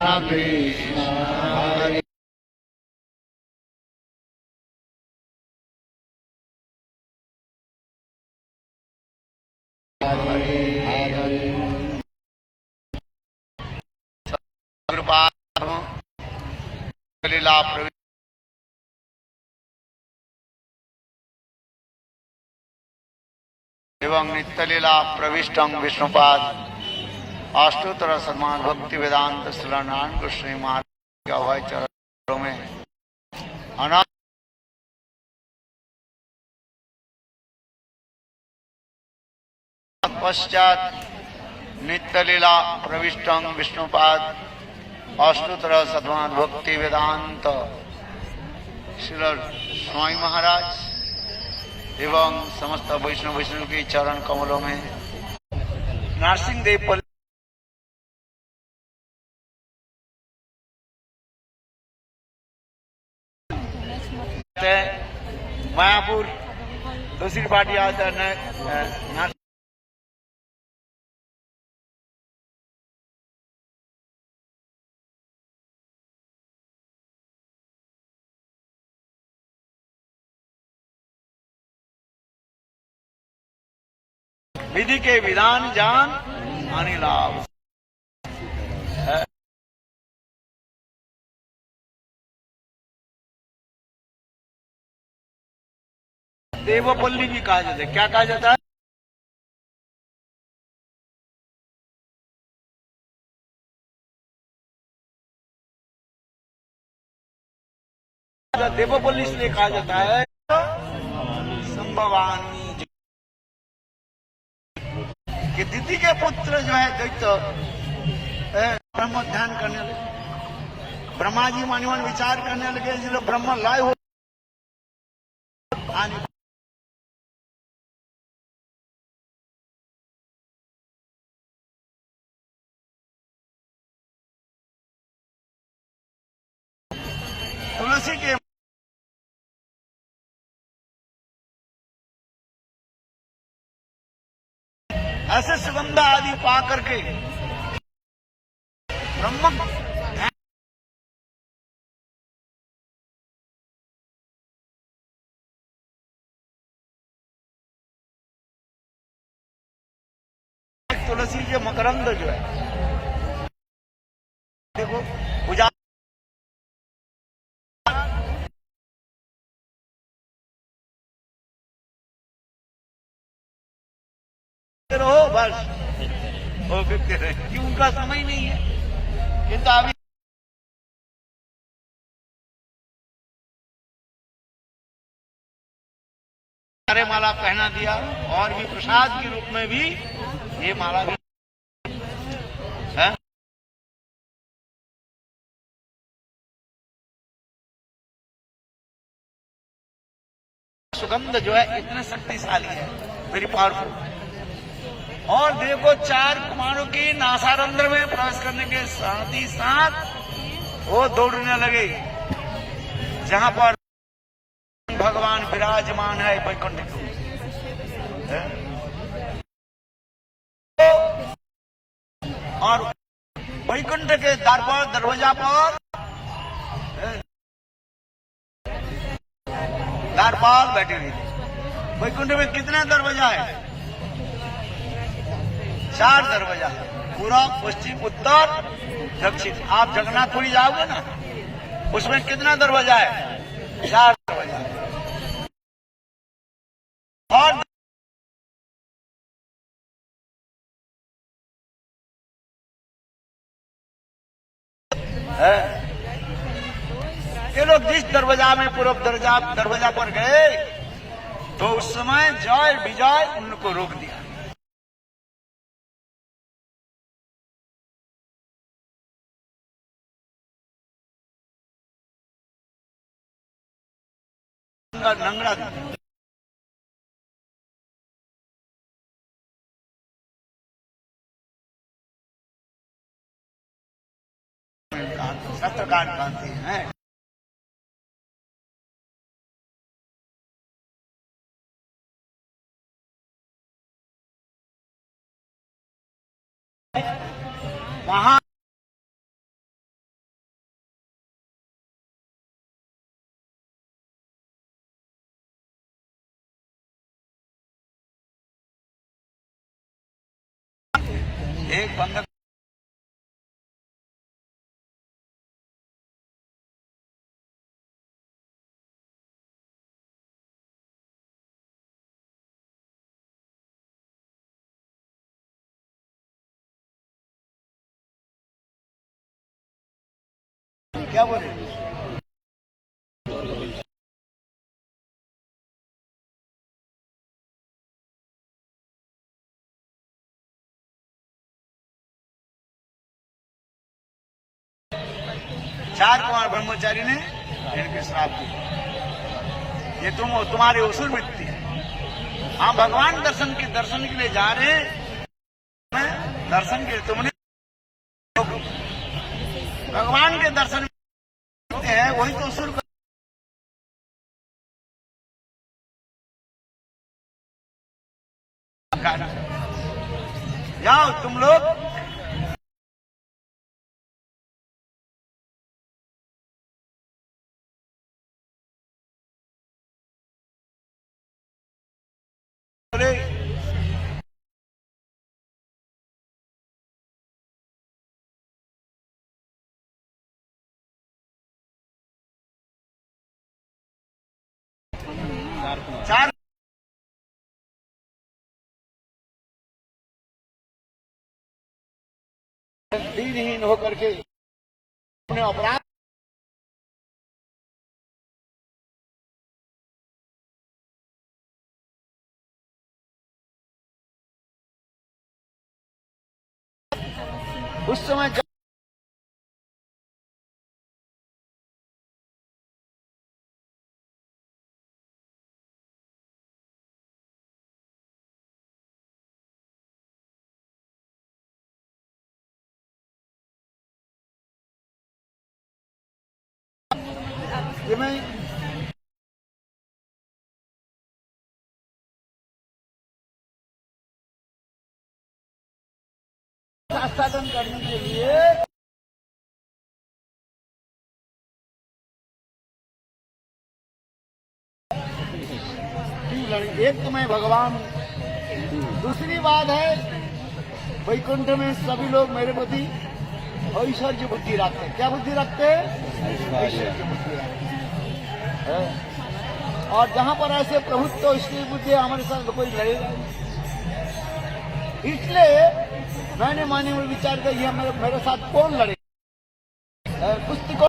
कृष्ण हरे लीला एवं नित्य लीला प्रविष्टं विष्णुपाद अष्टोत्तर सन्मान भक्ति वेदांत श्रीनारायण कृष्ण महाराज के अभय चरणों में अनंत पश्चात नित्य लीला प्रविष्टं विष्णुपाद अष्टोत्तर सद्मान भक्ति वेदांत श्री स्वामी महाराज एवं समस्त वैष्णव के चरण कमलों में नरसिंह देव मायापुर दूसरी पार्टी आता है विधि के विधान जान आने लाभ देवपल्ली भी कहा जाता है। क्या कहा जाता है? देवपल्ली इसलिए कहा जाता है संभवानी कि दीदी के पुत्र जो है दैत्य ब्रह्म ध्यान करने लगे, ब्रह्मा जी मन विचार करने लगे, जो ब्रह्म लय हो तुलसी के ऐसे सुगंध आदि पा करके ब्रह्म तुलसी के मकरंद जो है देखो पूजा रहो बस वो फिरते रहे कि उनका समय नहीं है। किंतु अभी अरे माला पहना दिया और भी प्रसाद के रूप में भी ये माला भी है। सुगंध जो है इतने शक्तिशाली है, वेरी पावरफुल। और देखो 4 कुमारों की नासारंध्र में प्रवेश करने के साथ ही साथ वो दौड़ने लगे जहां पर भगवान विराजमान है वैकुंठ और वैकुंठ के द्वार पर दरवाजा पर बैठे हुए। वैकुंठ में कितने दरवाजा है? 4 दरवाजा, पूर्व पश्चिम उत्तर दक्षिण। आप जगन्नाथपुरी जाओगे ना, उसमें कितना दरवाजा है? 4 दरवाजा। और ये लोग जिस दरवाजा में पूर्व दरवाजा पर गए तो उस समय जय विजय उनको रोक दिया। नंगड़ा सत्रकांड बांधते हैं। वहां एक बंधक क्या बोले? चार कुमार ब्रह्मचारी ने इनके श्राप दिए, ये तुम्हारी असुर वृत्ति है। हाँ, भगवान दर्शन के लिए जा रहे हैं, दर्शन के लिए तुमने भगवान के दर्शन है, वही तो असुर का। जाओ तुम लोग चार दीनहीन होकर के अपने अपराध उस समय मैं शासन करने के लिए एक तो मैं भगवान, दूसरी बात है वैकुंठ में सभी लोग मेरे प्रति ऐश्वर्य बुद्धि रखते हैं। क्या बुद्धि रखते हैं? ऐश्वर्य बुद्धि रखते हैं। और जहां पर ऐसे प्रभुत्व तो इसकी बुद्धि हमारे साथ कोई लड़ेगा नहीं। इसलिए मैंने माने में विचार किया मेरे साथ कौन लड़े, कुश्ती कौन।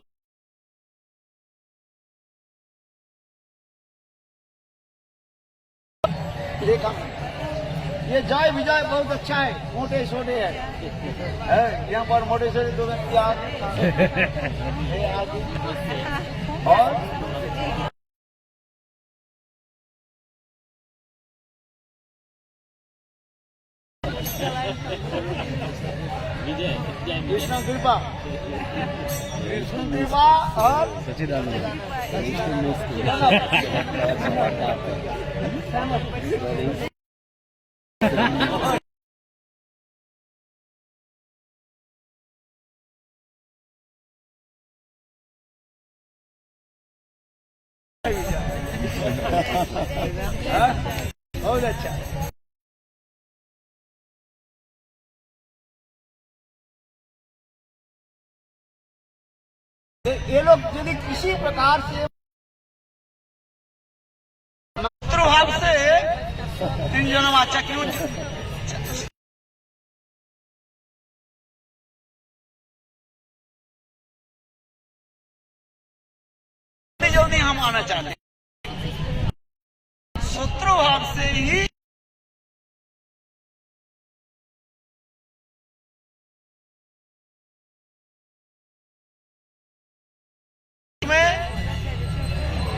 देखा ये जय विजय बहुत अच्छा है, मोटे छोटे है यहाँ पर मोटे छोटे दो व्यक्ति और कृष्ण कृपा और सचिदानंद। बहुत अच्छा। ये लोग यदि किसी प्रकार से भाव से 3 जन्म अच्छा क्यों जल्दी हम आना चाहते हैं, शत्रु भाव से ही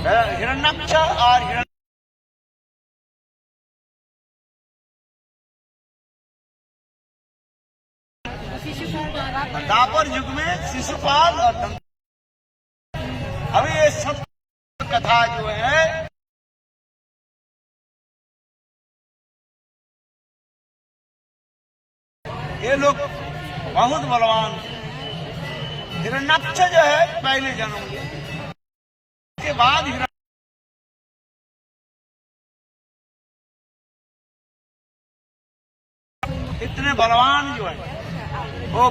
हिरण्यक्ष और दापर युग में शिशुपाल और अभी ये सब कथा जो है ये लोग बहुत बलवान। हिरण्यक्ष जो है पहले जन्म के बाद इतने बलवान जो है वो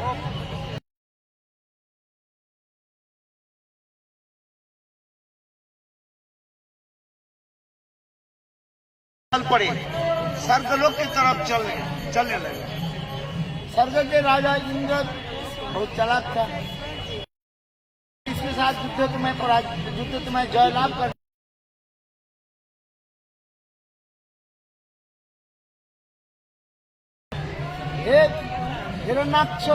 चल पड़े, स्वर्गलोक की तरफ चलने लगे। स्वर्ग के राजा इंद्र बहुत चालाक था, इसके साथ युद्ध तुम्हें जय लाभ कर। हिरण्याक्ष,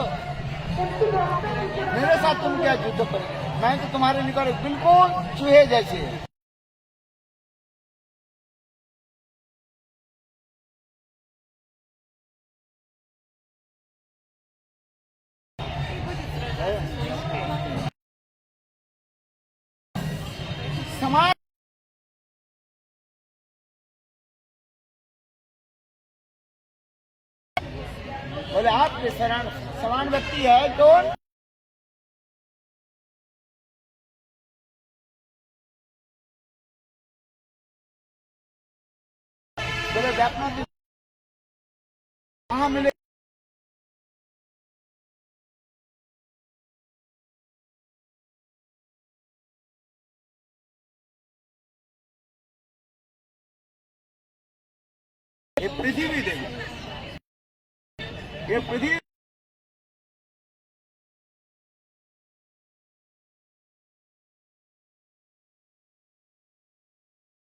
मेरे साथ तुम क्या युद्ध करोगे? मैं तो तुम्हारे निकट बिल्कुल चूहे जैसे है। समाज बोले आप समान व्यक्ति है कौन? बोले व्यापना कहाँ मिले? ये पृथ्वी देखो, ये पृथ्वी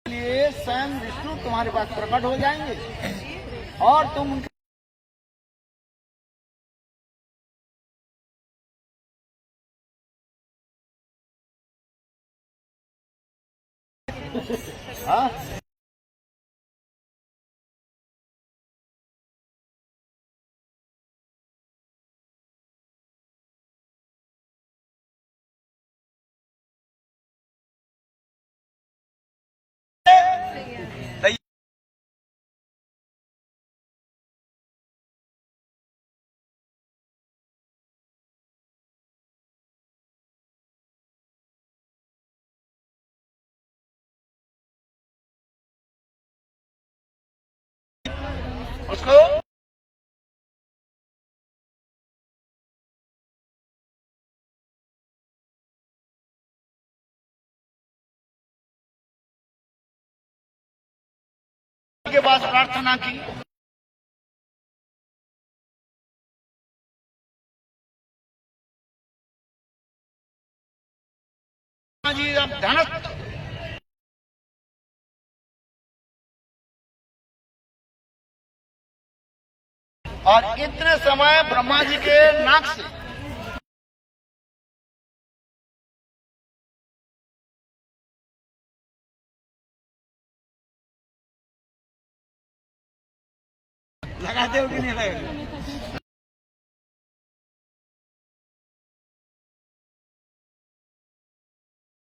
लिए स्वयं विष्णु तुम्हारे पास प्रकट हो जाएंगे और तुम उनके हाँ उसको के पास प्रार्थना की। जी अब धनस्थ और इतने समय ब्रह्मा जी के नाक से लगाते हो कि नहीं लगे?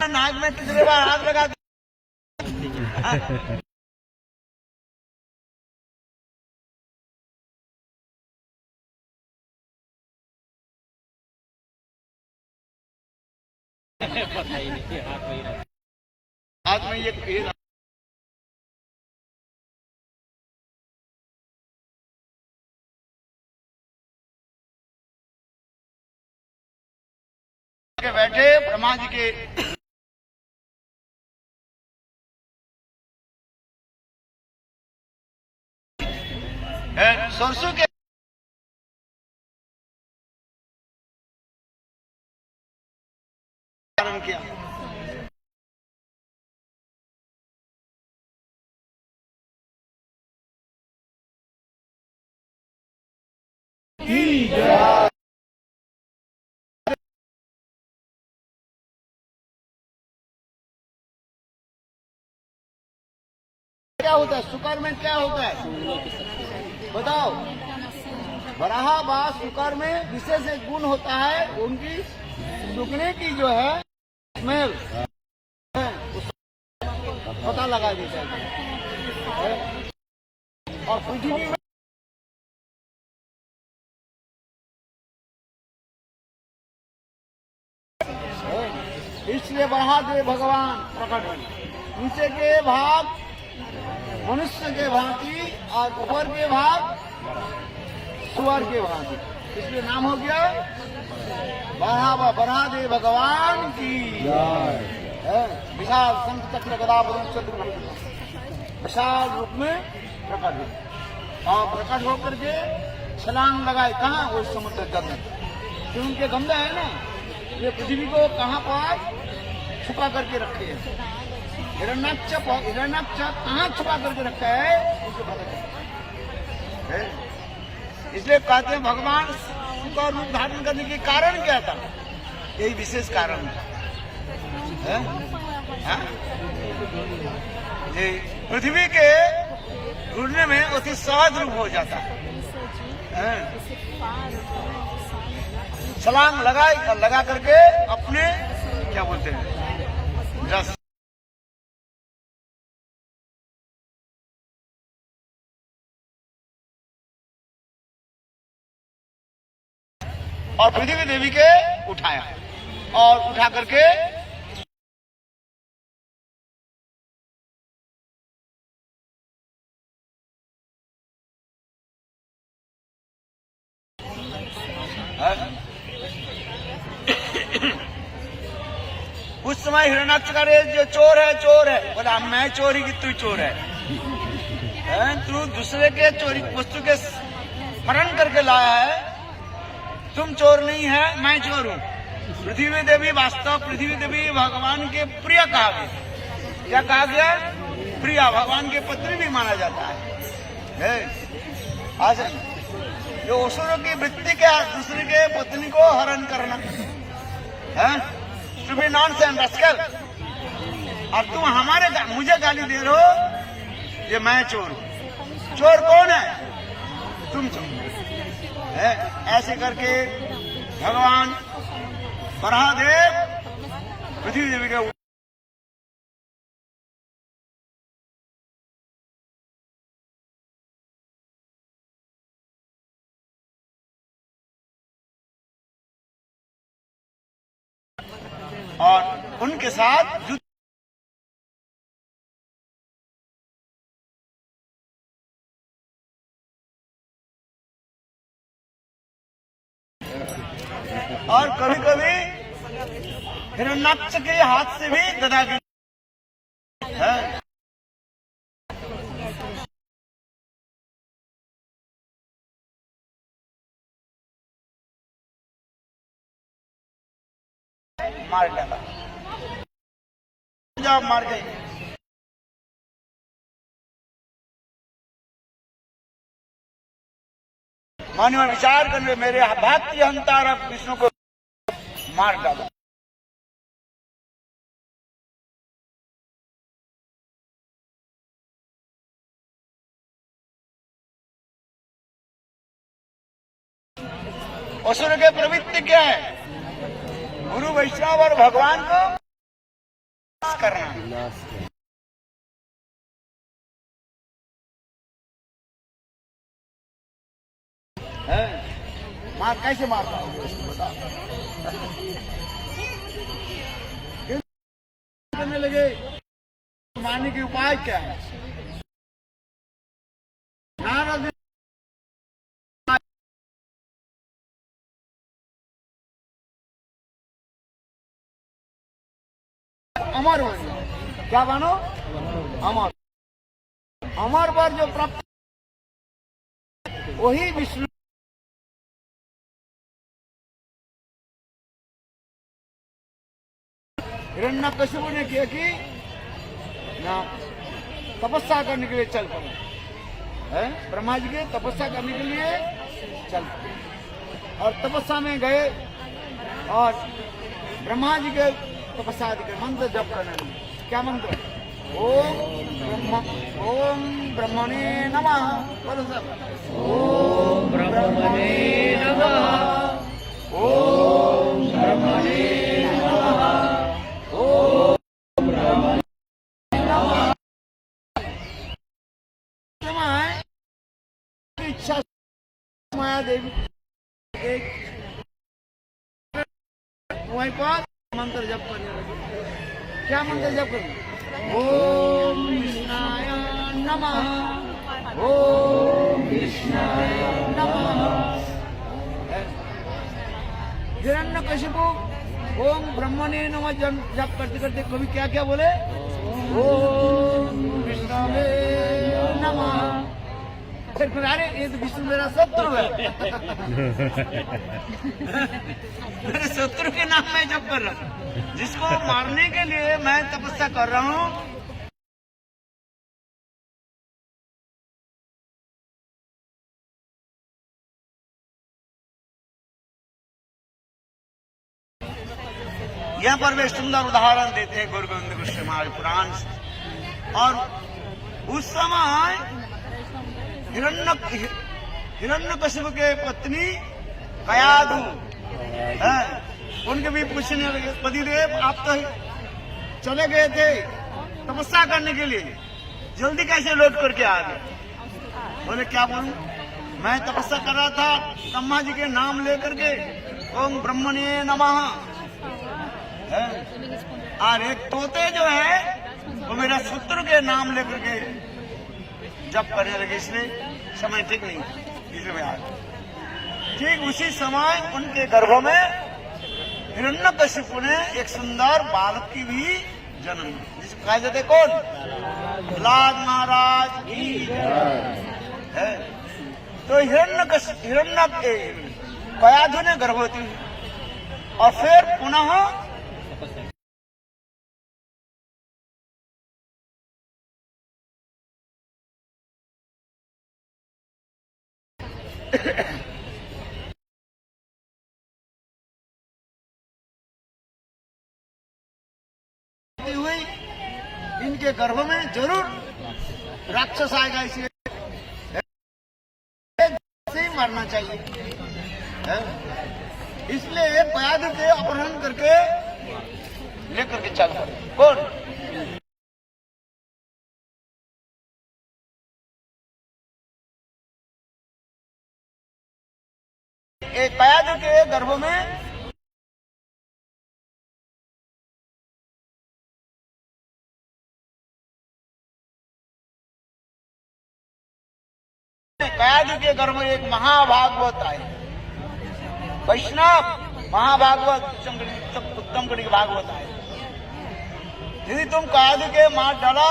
नाक में कितने बार हाथ लगाते? हाथ में ये के बैठे ब्रह्मा जी के सरसों के किया। क्या होता है शुकर में? क्या होता है बताओ? बराहा बा शुकर में विशेष एक गुण होता है, उनकी सूखने की जो है स्मेल पता लगा देता है। और पृथ्वी में इसलिए बराहदेव भगवान प्रकट हुए। नीचे के भाग मनुष्य के भांति और ऊपर के भाग सुअर के भांति। इसलिए नाम हो गया बढ़ा दे भगवान की। विशाल शंख चक्र गदा पद्म चतुर्भुज विशाल रूप में प्रकट हुए और प्रकट होकर के छलांग लगाए कहाँ, वो समुद्र जल में। जो उनके गंगा है ना, ये पृथ्वी को कहाँ पर छुपा करके रखे हैं। हिरण्याक्ष कहाँ छुपा करके रखा है उनको पता है। इसलिए कहते हैं भगवान का रूप धारण करने के कारण क्या था, यही विशेष कारण है। ये पृथ्वी के घूरने में अति सहज रूप हो जाता है। छलांग लगा करके अपने क्या बोलते हैं रस और पृथ्वी देवी के उठाया और उठा करके उस समय हिरण्याक्ष का जो चोर है बोला मैं चोरी की तू चोर है। तू दूसरे के चोरी वस्तु के हरण करके लाया है, तुम चोर नहीं है, मैं चोर हूँ। पृथ्वी देवी वास्तव पृथ्वी देवी भगवान के प्रिय कहा गया। क्या कहा गया? प्रिया, भगवान के पत्नी भी माना जाता है। आज जो असुरों की वृत्ति क्या, दूसरे के पत्नी को हरण करना है। To be nonsense rascal. और तुम मुझे गाली दे रहे हो, ये मैं चोर हूं। चोर कौन है? तुम चोर है। ऐसे करके भगवान बराहदेव पृथ्वी देवी के और उनके साथ युद्ध और कभी कभी हिरण्याक्ष के हाथ से भी गदा है। मार डाला, जब मार गई। मानो में विचार करने मेरे भक्ति अंतार विष्णु को मार डाला। असुर के प्रवृत्ति क्या है? गुरु वैष्णव और भगवान को करना। मार कैसे मारता हूँ करने लगे। मारने के उपाय क्या है? नारद अमर हो, क्या बनो? अमर। अमर पर जो प्राप्त वही विष्णु। हिरण्यकशिपु ने किया कि ना तपस्या करने के लिए चल पड़े, ब्रह्मा जी के तपस्या करने के लिए चल पड़े और तपस्या में गए और ब्रह्मा जी के तपस्या के मंत्र जप करने लगे। क्या मंत्र? ओम ब्रह्मणे नमः। बोलो सब। ओम ब्रह्मणे नमः। ओम ब्रह्मणे नमः। ओम ब्रह्मणे नमः। इच्छा माया देवी एक वहीं पर मंत्र जप करने लगे। क्या मंत्र जप करें? ओम कृष्णाय नमः। ओम कृष्णाय नमः। हिरण्यकशिपु ओम ब्रह्मणे नमः जप करते करते कभी क्या क्या बोले, ओम विष्णुवे नमः। फिर अरे ये तो विष्णु मेरा शत्रु है मेरे शत्रु के नाम में जप कर रहा हूँ, जिसको मारने के लिए मैं तपस्या कर रहा हूँ। यहाँ पर वे सुंदर उदाहरण देते हैं गुरु गोविंद कृष्ण महाराज पुराण से। और उस समय हिरण्यकशिपु के पत्नी कयाधु उनके भी पूछने लगे, पतिदेव आप तो चले गए थे तपस्या करने के लिए, जल्दी कैसे लौट करके आ गए? बोले क्या बोलूं, मैं तपस्या कर रहा था ब्रह्मा जी के नाम लेकर के, ओम ब्रह्मणे नमः। और एक तोते जो है वो मेरा शत्रु के नाम लेकर के जप करने लगे, इसलिए समय ठीक नहीं, इसलिए आ गए। ठीक उसी समय उनके गर्भों में हिरण्यकशिपु ने एक सुंदर बालक की भी जन्म दी, जिसको कहा जाते कौन, प्रहलाद महाराज की है। तो कयाधु ने गर्भवती हुई और फिर पुनः हुई, इनके गर्भ में जरूर राक्षस आएगा, इसलिए ही मारना चाहिए। इसलिए कयाधु के अपहरण करके लेकर के चल पड़े। कौन, एक कयाधु के गर्भ में कयाधु के गर्भ में एक महाभागवत आए, वैष्णव महाभागवत उत्तम कड़ी भागवत आए। यदि तुम कयाधु के मार डाला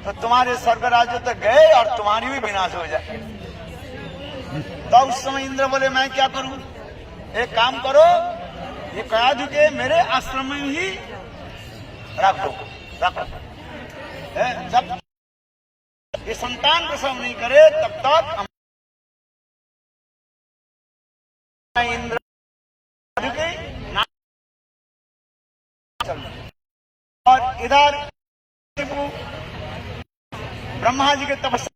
तो तुम्हारे स्वर्ग राज्य तक गए और तुम्हारी भी विनाश हो जाए। तो उस समय इंद्र बोले मैं क्या करूं, एक काम करो, ये कयाधु के मेरे आश्रम में ही रख दो। जब ये संतान प्रसव नहीं करे तब तक इंद्र के नाम और इधर ब्रह्मा जी के तपस्या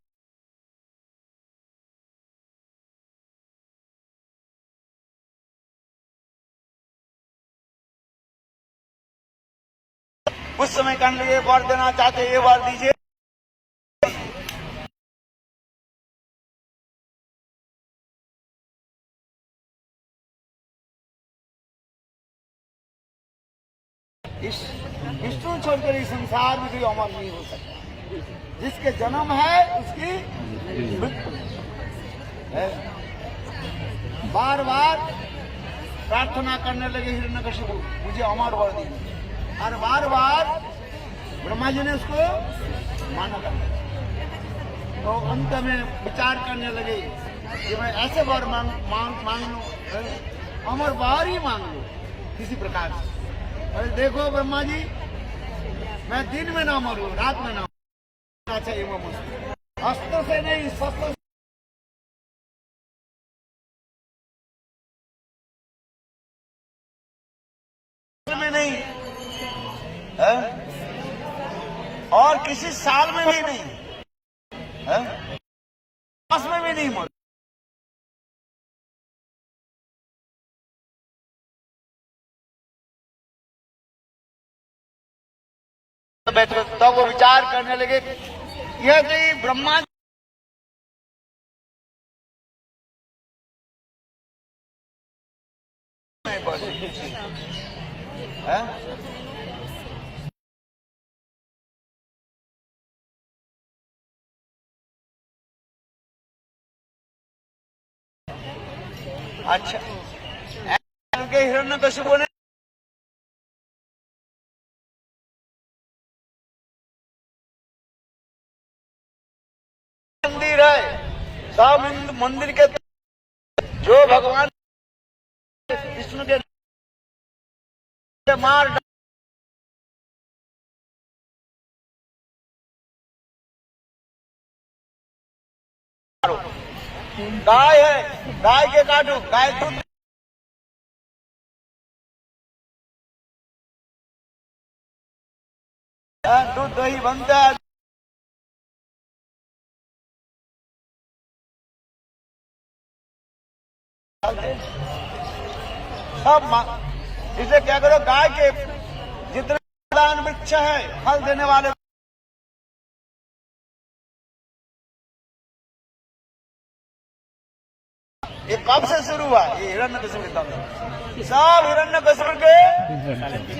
उस समय कहने लगे वर देना चाहते ये वर दीजिए। विष्णु छोड़कर इस संसार में कोई अमर नहीं हो सकता। जिसके जन्म है उसकी मृत्यु है। बार बार प्रार्थना करने लगे हिरण्यकशिपु, मुझे अमर वर दीजिए। और बार बार ब्रह्मा जी ने उसको माना कर दिया। तो अंत में विचार करने लगे कि मैं ऐसे वर मांग लूं, अमर वर ही मांग लूं किसी प्रकार से। अरे देखो ब्रह्मा जी, मैं दिन में ना मरूं, रात में ना मरना चाहिए वो मुझे, अस्त्र से नहीं शस्त्र में नहीं है? और किसी साल में भी नहीं है? मास में भी नहीं मर। तो वो विचार करने लगे, यह कि ब्रह्मा है? अच्छा हिरण्यकशिपु ने मंदिर है, सब मंदिर के जो भगवान विष्णु के मार गाय है, गाय के काटो, गाय दूध दही बनता है। सब इसे क्या करो, गाय के जितने दान वृक्ष है फल देने वाले, ये कब से शुरू हुआ? ये हिरण्यकशिपु के तब, सब हिरण्यकशिपु के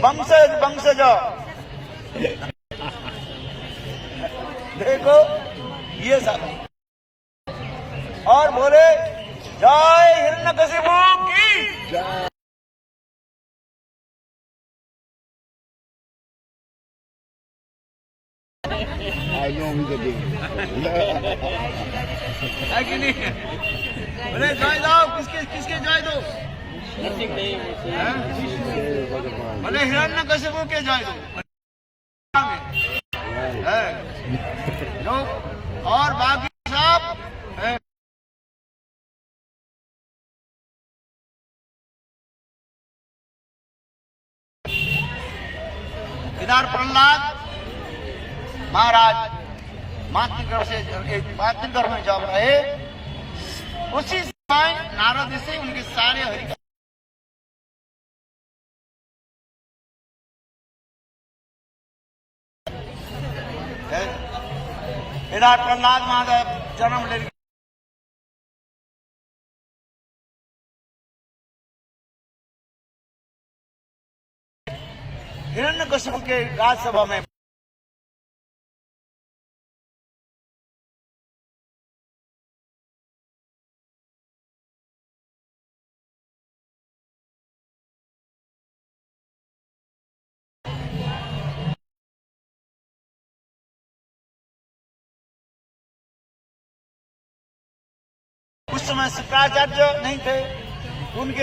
वंशज देखो ये सब, और बोले जय हिरण्यकशिपु की जय। I know who the day. है कि नहीं? अरे जय दो, किसके जय दो? अरे हिरण्यकशिपु के जय दो और बाकी सब इधर प्रहलाद महाराज मातृगर्भ में जब रहे, उसी समय नारद से उनके सारे हरि इधर प्रहलाद महाराज जन्म ले, हिरण्यकशिपु के राजसभा में उस समय शुक्राचार्य नहीं थे, उनके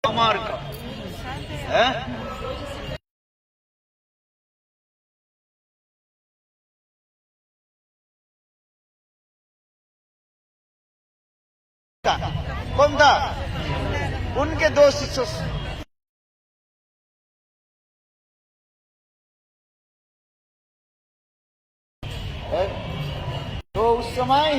कुमार का है, कौन था? उनके दो शिष्य तो उस समय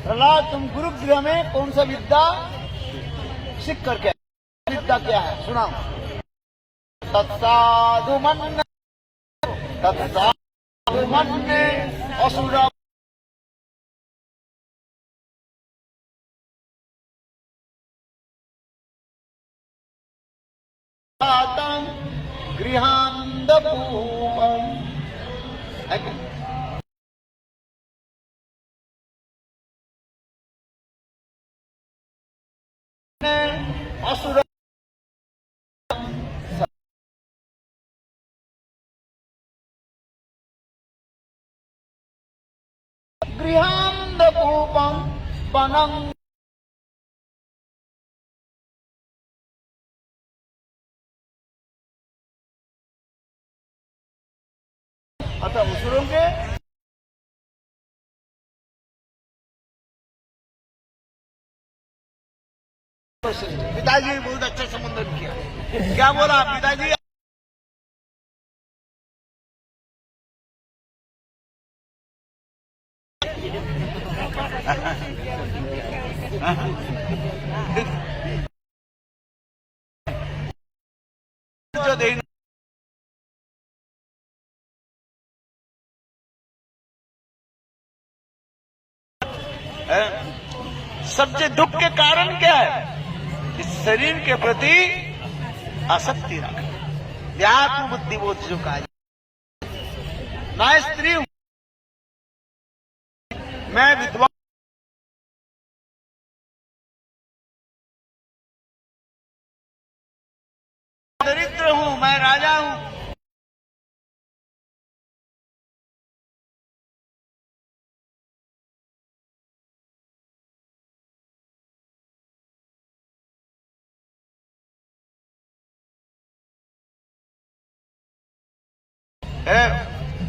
प्रहलाद तुम गुरुगृह में कौन सा विद्या सीख करके, विद्या क्या है सुनाओ। तत्साधु मन्ने असुर गृहांधपूपम, असुर गृहांधपूपम वनं, अतः असुरों के पिताजी ने बहुत अच्छा संबोधन किया। क्या बोला पिताजी? जो देना सबसे दुख के कारण क्या है? इस शरीर के प्रति आसक्ति रखना। देहात्म बुद्धि बोध जो कहा, मैं स्त्री हूं, मैं विधवा, दरिद्र हूं, मैं राजा हूं।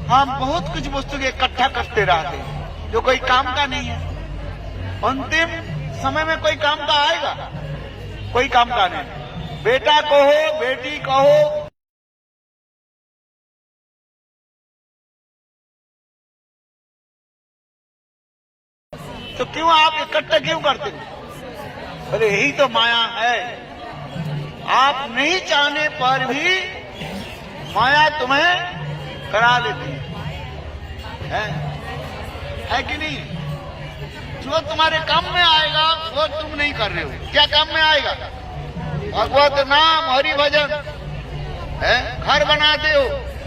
हम बहुत कुछ वस्तु के इकट्ठा करते रहते हैं जो कोई काम का नहीं है। अंतिम समय में कोई काम का आएगा? कोई काम का नहीं। बेटा कहो, बेटी कहो, तो क्यों आप इकट्ठा क्यों करते हो? अरे यही तो माया है। आप नहीं चाहने पर भी माया तुम्हें करा लेती है कि नहीं? जो तुम्हारे काम में आएगा वो तुम नहीं कर रहे हो। क्या काम में आएगा? भगवत नाम, हरि भजन है। घर बनाते हो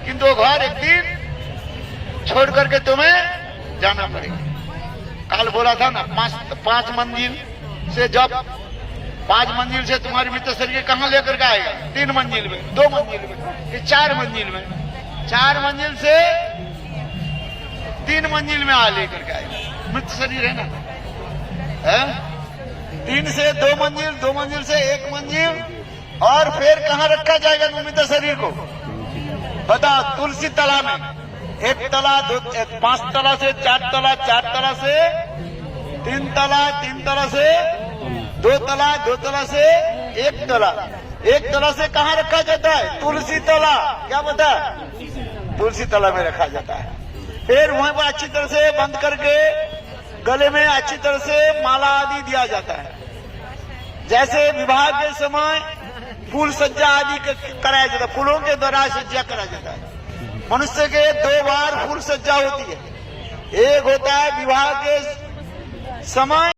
किंतु घर एक दिन छोड़ करके तुम्हें जाना पड़ेगा। कल बोला था ना, पांच मंजिल से, जब 5 मंजिल से तुम्हारी मित्र शरीर कहां लेकर के आएगा? 3 मंजिल में, 2 मंजिल में, कि 4 मंजिल में। 4 मंजिल से 3 मंजिल में आ लेकर के आएगा। मृत शरीर है ना, है? 3 से 2 मंजिल, 2 मंजिल से 1 मंजिल, और फिर कहाँ रखा जाएगा मृत शरीर को? बताओ, तुलसी तला में। 1 तला, 5 तला से 4 तला, 4 तला से 3 तला, 3 तला से 2 तला, 2 तला से 1 तला। 1 तला से कहाँ रखा जाता है? तुलसी तला। क्या बता? तुलसी तला में रखा जाता है। फिर वहां पर अच्छी तरह से बंद करके गले में अच्छी तरह से माला आदि दिया जाता है। जैसे विवाह के समय फूल सज्जा आदि कराया जाता है, फूलों के द्वारा सज्जा कराया जाता है। मनुष्य के 2 बार फूल सज्जा होती है। एक होता है विवाह के समय